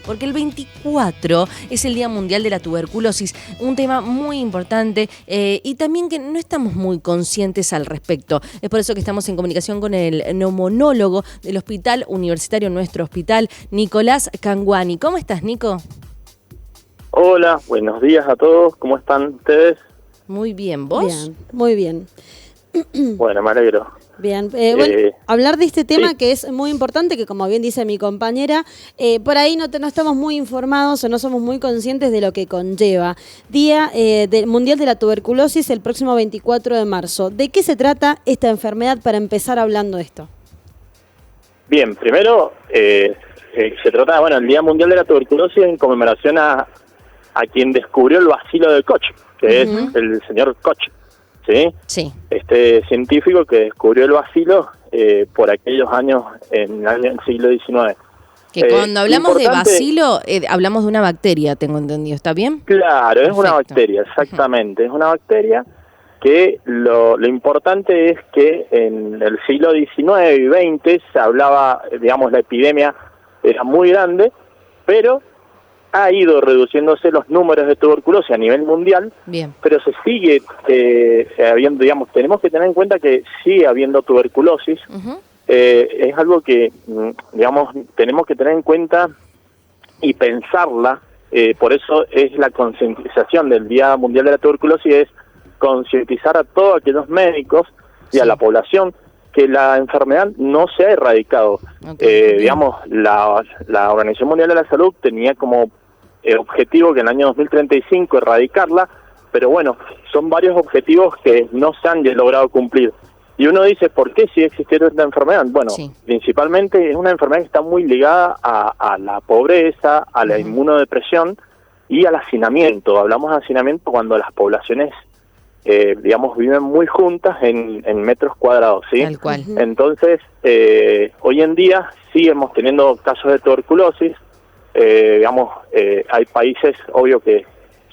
porque el 24 es el Día Mundial de la Tuberculosis, un tema muy importante y también que no estamos muy conscientes al respecto. Es por eso que estamos en comunicación con el neumonólogo del Hospital Universitario, nuestro hospital, Nicolás Canguani. ¿Cómo estás, Nico? Hola, buenos días a todos. ¿Cómo están ustedes? Muy bien, ¿vos? Bien, muy bien. Bueno, me alegro. Bien, hablar de este tema sí. que es muy importante, que como bien dice mi compañera, por ahí no estamos muy informados o no somos muy conscientes de lo que conlleva. Día Mundial de la Tuberculosis el próximo 24 de marzo. ¿De qué se trata esta enfermedad para empezar hablando de esto? Bien, primero se trata, el Día Mundial de la Tuberculosis en conmemoración a quien descubrió el bacilo de Koch, que es el señor Koch, ¿sí? Sí. Este científico que descubrió el bacilo por aquellos años, en el siglo XIX. Que cuando hablamos de importante, bacilo, hablamos de una bacteria, tengo entendido, ¿está bien? Claro, es Perfecto. una bacteria, exactamente, es una bacteria que lo importante es que en el siglo XIX y XX se hablaba, digamos, la epidemia era muy grande, pero ha ido reduciéndose los números de tuberculosis a nivel mundial. Bien. Pero se sigue habiendo, digamos, tenemos que tener en cuenta que sigue habiendo tuberculosis. Es algo que, digamos, tenemos que tener en cuenta y pensarla. Por eso es la concientización del Día Mundial de la Tuberculosis, es concientizar a todos aquellos médicos y a la población que la enfermedad no se ha erradicado. Digamos, la Organización Mundial de la Salud tenía como objetivo que en el año 2035 erradicarla, pero bueno, son varios objetivos que no se han logrado cumplir. Y uno dice, ¿por qué sigue existiendo esta enfermedad? Bueno, principalmente es una enfermedad que está muy ligada a la pobreza, a la inmunodepresión y al hacinamiento. Hablamos de hacinamiento cuando las poblaciones digamos, viven muy juntas en metros cuadrados, ¿sí? Tal cual. Entonces, hoy en día seguimos teniendo casos de tuberculosis. Digamos, hay países, obvio, que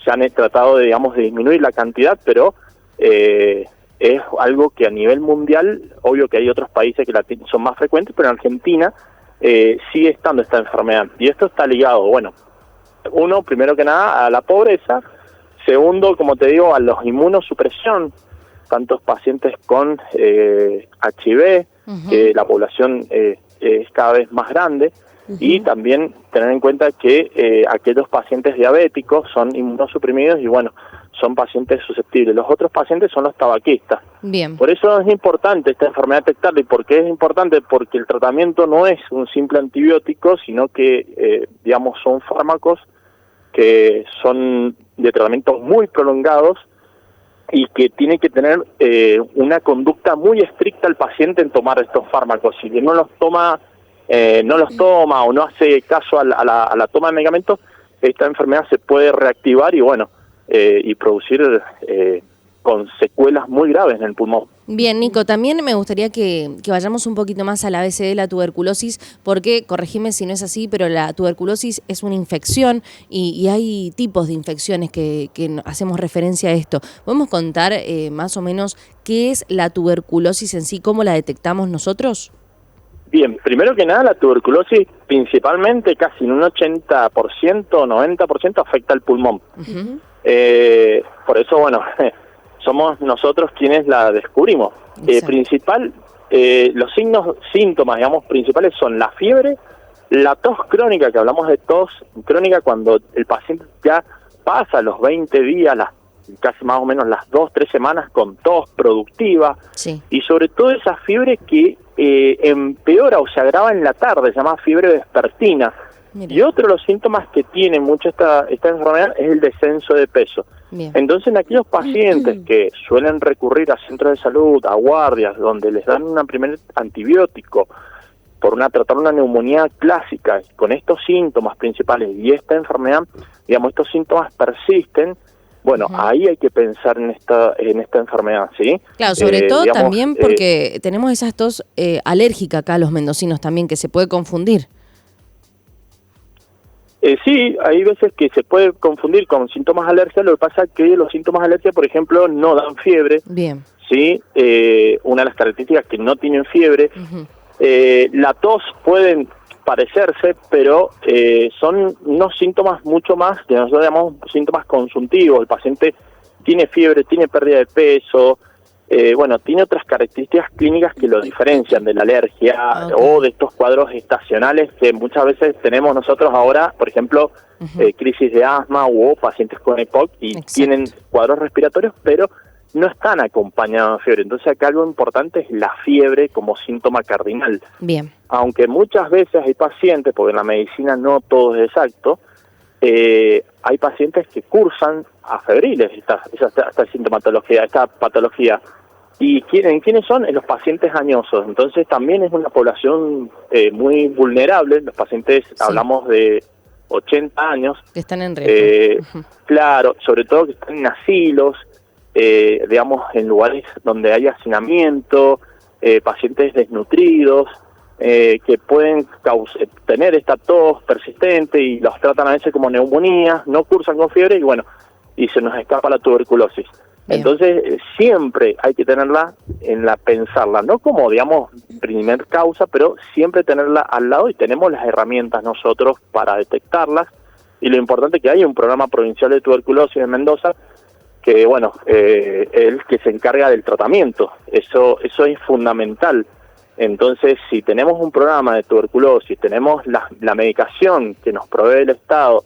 se han tratado de, digamos, de disminuir la cantidad, pero es algo que a nivel mundial, obvio que hay otros países que son más frecuentes, pero en Argentina sigue estando esta enfermedad. Y esto está ligado, bueno, uno, primero que nada, a la pobreza. Segundo, como te digo, a los inmunosupresión, tantos pacientes con HIV, que la población es cada vez más grande, y también tener en cuenta que aquellos pacientes diabéticos son inmunosuprimidos y bueno, son pacientes susceptibles. Los otros pacientes son los tabaquistas. Bien. Por eso es importante esta enfermedad detectarla. ¿Y por qué es importante? Porque el tratamiento no es un simple antibiótico, sino que, digamos, son fármacos que son de tratamientos muy prolongados y que tiene que tener una conducta muy estricta el paciente en tomar estos fármacos. Si no los toma o no hace caso a la toma de medicamentos, esta enfermedad se puede reactivar y bueno, y producir con secuelas muy graves en el pulmón. Bien, Nico, también me gustaría que vayamos un poquito más al ABC de la tuberculosis, porque, corregime si no es así, pero la tuberculosis es una infección y hay tipos de infecciones que hacemos referencia a esto. ¿Podemos contar más o menos qué es la tuberculosis en sí, cómo la detectamos nosotros? Bien, primero que nada, la tuberculosis principalmente, casi en un 80%, 90% afecta al pulmón. Por eso, bueno, somos nosotros quienes la descubrimos. Los síntomas, digamos, principales son la fiebre, la tos crónica, que hablamos de tos crónica cuando el paciente ya pasa los 20 días, casi más o menos las 2-3 semanas con tos productiva, y sobre todo esa fiebre que empeora o se agrava en la tarde, se llama fiebre vespertina. Mira. Y otro de los síntomas que tiene mucho esta enfermedad es el descenso de peso. Bien. Entonces, en aquellos pacientes que suelen recurrir a centros de salud, a guardias, donde les dan un primer antibiótico tratar una neumonía clásica con estos síntomas principales y esta enfermedad, digamos, estos síntomas persisten, bueno, ahí hay que pensar en esta enfermedad, ¿sí? Claro, sobre todo digamos, también porque tenemos esa tos alérgica acá los mendocinos también, que se puede confundir. Sí, hay veces que se puede confundir con síntomas de alergia. Lo que pasa es que los síntomas de alergia, por ejemplo, no dan fiebre. Bien. ¿Sí? Una de las características que no tienen fiebre. La tos parecerse, pero son unos síntomas mucho más, que nosotros llamamos síntomas consuntivos. El paciente tiene fiebre, tiene pérdida de peso, tiene otras características clínicas que lo diferencian de la alergia o de estos cuadros estacionales que muchas veces tenemos nosotros ahora, por ejemplo, crisis de asma o pacientes con EPOC y tienen cuadros respiratorios, pero no están acompañados de fiebre. Entonces acá algo importante es la fiebre como síntoma cardinal. Bien. Aunque muchas veces hay pacientes, porque en la medicina no todo es exacto, hay pacientes que cursan a febriles esta sintomatología, esta patología. ¿Y quiénes son? Los pacientes añosos. Entonces también es una población muy vulnerable. Los pacientes, hablamos de 80 años. Que están en riesgo. Claro, sobre todo que están en asilos, en lugares donde hay hacinamiento, pacientes desnutridos, que pueden tener esta tos persistente y los tratan a veces como neumonía, no cursan con fiebre y se nos escapa la tuberculosis. Bien. Entonces siempre hay que tenerla pensarla, no como primer causa, pero siempre tenerla al lado y tenemos las herramientas nosotros para detectarlas. Y lo importante es que hay un programa provincial de tuberculosis en Mendoza que el que se encarga del tratamiento. Eso es fundamental. Entonces, si tenemos un programa de tuberculosis, tenemos la medicación que nos provee el Estado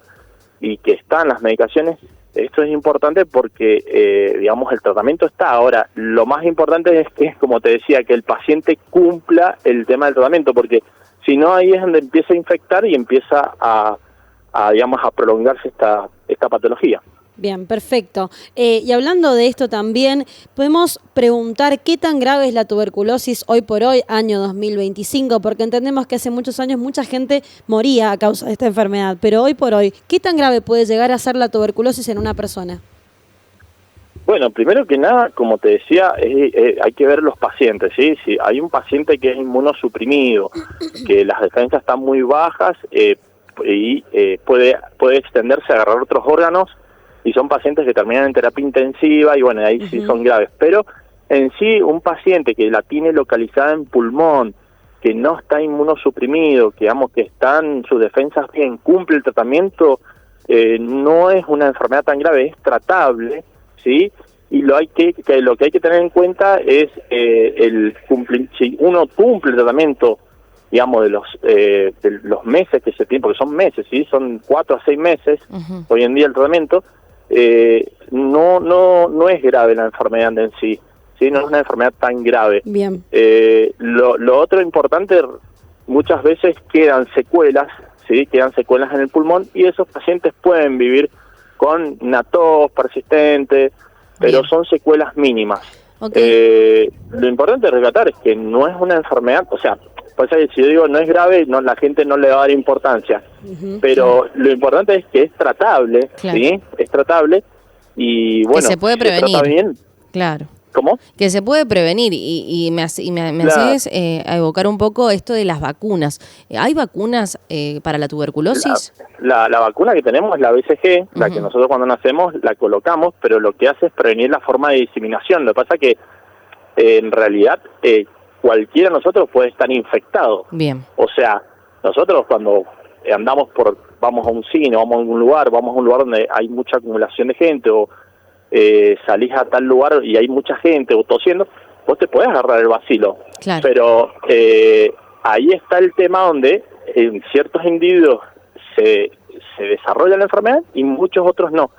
y que están las medicaciones, esto es importante porque, el tratamiento está. Ahora, lo más importante es que, como te decía, que el paciente cumpla el tema del tratamiento, porque si no, ahí es donde empieza a infectar y empieza a prolongarse esta patología. Bien, perfecto. Y hablando de esto también, podemos preguntar qué tan grave es la tuberculosis hoy por hoy, año 2025, porque entendemos que hace muchos años mucha gente moría a causa de esta enfermedad, pero hoy por hoy, ¿qué tan grave puede llegar a ser la tuberculosis en una persona? Bueno, primero que nada, como te decía, hay que ver los pacientes, ¿sí? Si hay un paciente que es inmunosuprimido, que las defensas están muy bajas puede extenderse a agarrar otros órganos, y son pacientes que terminan en terapia intensiva y ahí sí son graves. Pero en sí, un paciente que la tiene localizada en pulmón, que no está inmunosuprimido, que están sus defensas bien, cumple el tratamiento, no es una enfermedad tan grave, es tratable, ¿sí? Y lo que hay que tener en cuenta es si uno cumple el tratamiento, de los meses que se tienen, porque son meses, ¿sí? Son 4 a 6 meses hoy en día el tratamiento. No es grave la enfermedad en sí, no es una enfermedad tan grave. Bien. Lo otro importante, muchas veces quedan secuelas, quedan secuelas en el pulmón y esos pacientes pueden vivir con una tos persistente, pero son secuelas mínimas. Lo importante de rescatar es que no es una enfermedad, si yo digo no es grave, la gente no le va a dar importancia, pero lo importante es que es tratable, ¿sí? Es tratable y que se puede prevenir. Se trata bien. Claro. ¿Cómo? Que se puede prevenir y me haces a evocar un poco esto de las vacunas. ¿Hay vacunas para la tuberculosis? La vacuna que tenemos es la BCG, la que nosotros cuando nacemos la colocamos, pero lo que hace es prevenir la forma de diseminación. Lo que pasa que en realidad cualquiera de nosotros puede estar infectado. Bien. Nosotros cuando vamos a un cine, vamos a un lugar donde hay mucha acumulación de gente o salís a tal lugar y hay mucha gente o tosiendo, vos te podés agarrar el bacilo. Claro. Pero ahí está el tema donde en ciertos individuos se desarrolla la enfermedad y muchos otros no.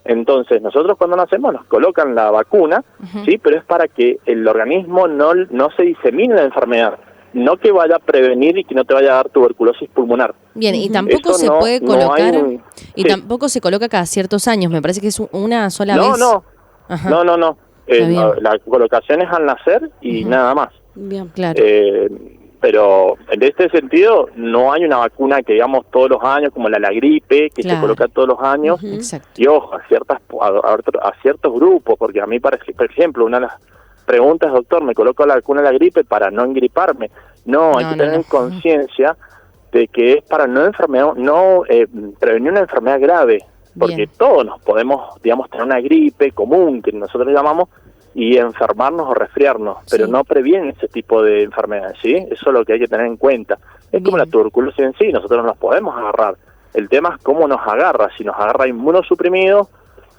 Entonces, nosotros cuando nacemos nos colocan la vacuna, sí, pero es para que el organismo no se disemine la enfermedad, no que vaya a prevenir y que no te vaya a dar tuberculosis pulmonar. Bien, y tampoco se puede colocar, tampoco se coloca cada ciertos años, me parece que es una sola vez. No. La colocación es al nacer y nada más. Bien, claro. Pero en este sentido no hay una vacuna que digamos todos los años, como la gripe, que se coloca todos los años. Exacto. Y ojo, a ciertos grupos, porque a mí parece, por ejemplo, una de las preguntas, doctor, ¿me coloco la vacuna de la gripe para no engriparme? Hay que tener conciencia de que es para prevenir una enfermedad grave, porque todos nos podemos, tener una gripe común, que nosotros llamamos, y enfermarnos o resfriarnos, pero no previene ese tipo de enfermedades, ¿sí? Eso es lo que hay que tener en cuenta. Es como la tuberculosis en sí, nosotros no nos podemos agarrar. El tema es cómo nos agarra, si nos agarra inmunosuprimido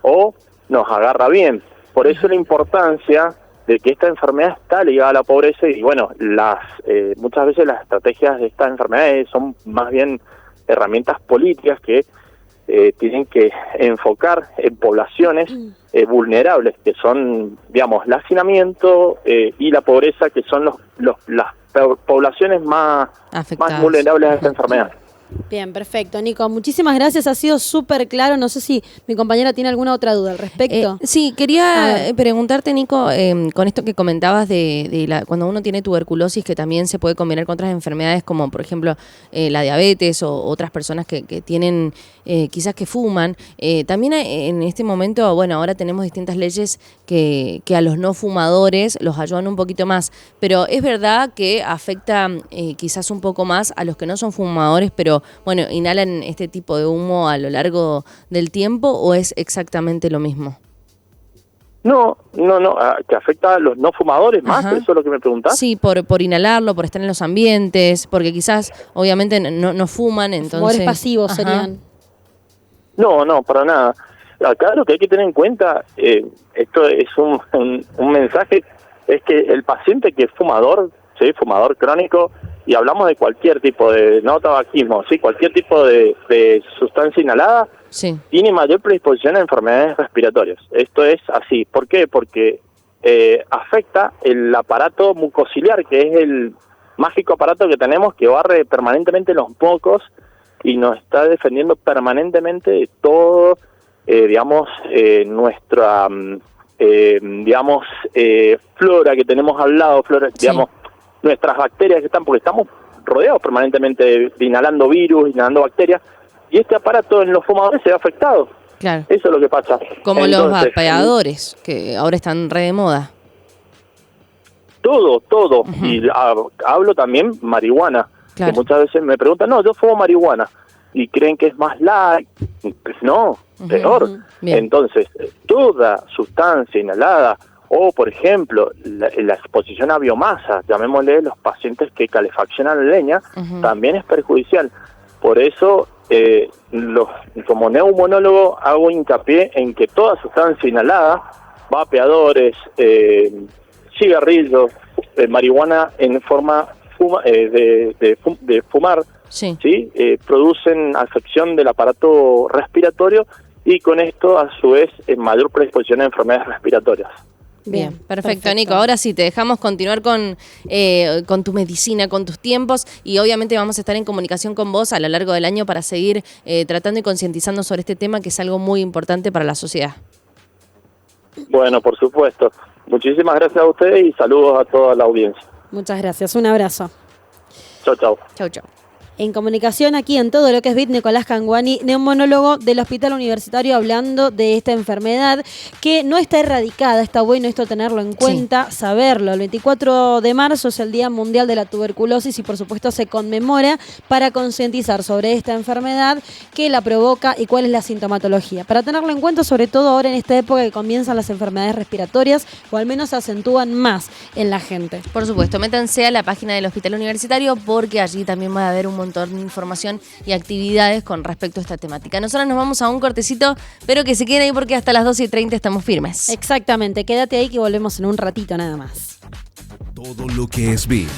o nos agarra bien. Por eso la importancia de que esta enfermedad está ligada a la pobreza y bueno, muchas veces las estrategias de estas enfermedades son más bien herramientas políticas que tienen que enfocar en poblaciones vulnerables, que son, digamos, el hacinamiento y la pobreza, que son las poblaciones más vulnerables a esta enfermedad. Bien, perfecto. Nico, muchísimas gracias, ha sido súper claro. No sé si mi compañera tiene alguna otra duda al respecto. Sí, quería preguntarte, Nico, con esto que comentabas cuando uno tiene tuberculosis, que también se puede combinar con otras enfermedades como, por ejemplo, la diabetes o otras personas que tienen, quizás que fuman. También en este momento, bueno, ahora tenemos distintas leyes que a los no fumadores los ayudan un poquito más, pero es verdad que afecta quizás un poco más a los que no son fumadores, pero bueno, ¿inhalan este tipo de humo a lo largo del tiempo o es exactamente lo mismo? No, que afecta a los no fumadores más, ¿eso es lo que me preguntás? Sí, por inhalarlo, por estar en los ambientes, porque quizás obviamente no fuman, entonces... Fumadores pasivos serían. No, para nada. Acá lo que hay que tener en cuenta, esto es un mensaje, es que el paciente que es fumador, ¿sí? Fumador crónico, y hablamos de cualquier tipo de, no tabaquismo, sí, cualquier tipo de sustancia inhalada, sí, tiene mayor predisposición a enfermedades respiratorias. Esto es así. ¿Por qué? Porque afecta el aparato mucociliar, que es el mágico aparato que tenemos que barre permanentemente los mocos y nos está defendiendo permanentemente de todo, nuestra, flora que tenemos al lado, flora, sí, digamos, nuestras bacterias que están, porque estamos rodeados permanentemente de inhalando virus, inhalando bacterias, y este aparato en los fumadores se ve afectado. Claro. Eso es lo que pasa. Como entonces, los vapeadores, que ahora están re de moda. Todo. Y hablo también marihuana, claro, que muchas veces me preguntan, no, yo fumo marihuana, y creen que es más light. Pues no, peor. Entonces, toda sustancia inhalada, o, por ejemplo, la exposición a biomasa, llamémosle los pacientes que calefaccionan leña, también es perjudicial. Por eso, como neumonólogo, hago hincapié en que toda sustancia inhalada, vapeadores, cigarrillos, marihuana en forma de fumar, sí, producen afección del aparato respiratorio y con esto, a su vez, mayor predisposición a enfermedades respiratorias. Bien, perfecto, Nico. Ahora sí, te dejamos continuar con tu medicina, con tus tiempos, y obviamente vamos a estar en comunicación con vos a lo largo del año para seguir tratando y concientizando sobre este tema que es algo muy importante para la sociedad. Bueno, por supuesto. Muchísimas gracias a ustedes y saludos a toda la audiencia. Muchas gracias, un abrazo. Chau. En comunicación aquí en Todo lo que es BIT, Nicolás Canguani, neumonólogo del Hospital Universitario, hablando de esta enfermedad que no está erradicada. Está bueno esto tenerlo en cuenta, sí, saberlo. El 24 de marzo es el Día Mundial de la Tuberculosis y por supuesto se conmemora para concientizar sobre esta enfermedad, qué la provoca y cuál es la sintomatología. Para tenerlo en cuenta, sobre todo ahora en esta época que comienzan las enfermedades respiratorias o al menos se acentúan más en la gente. Por supuesto, métanse a la página del Hospital Universitario porque allí también va a haber un montón de información y actividades con respecto a esta temática. Nosotros nos vamos a un cortecito, pero que se queden ahí porque hasta las 12:30 estamos firmes. Exactamente, quédate ahí que volvemos en un ratito nada más. Todo lo que es BIT.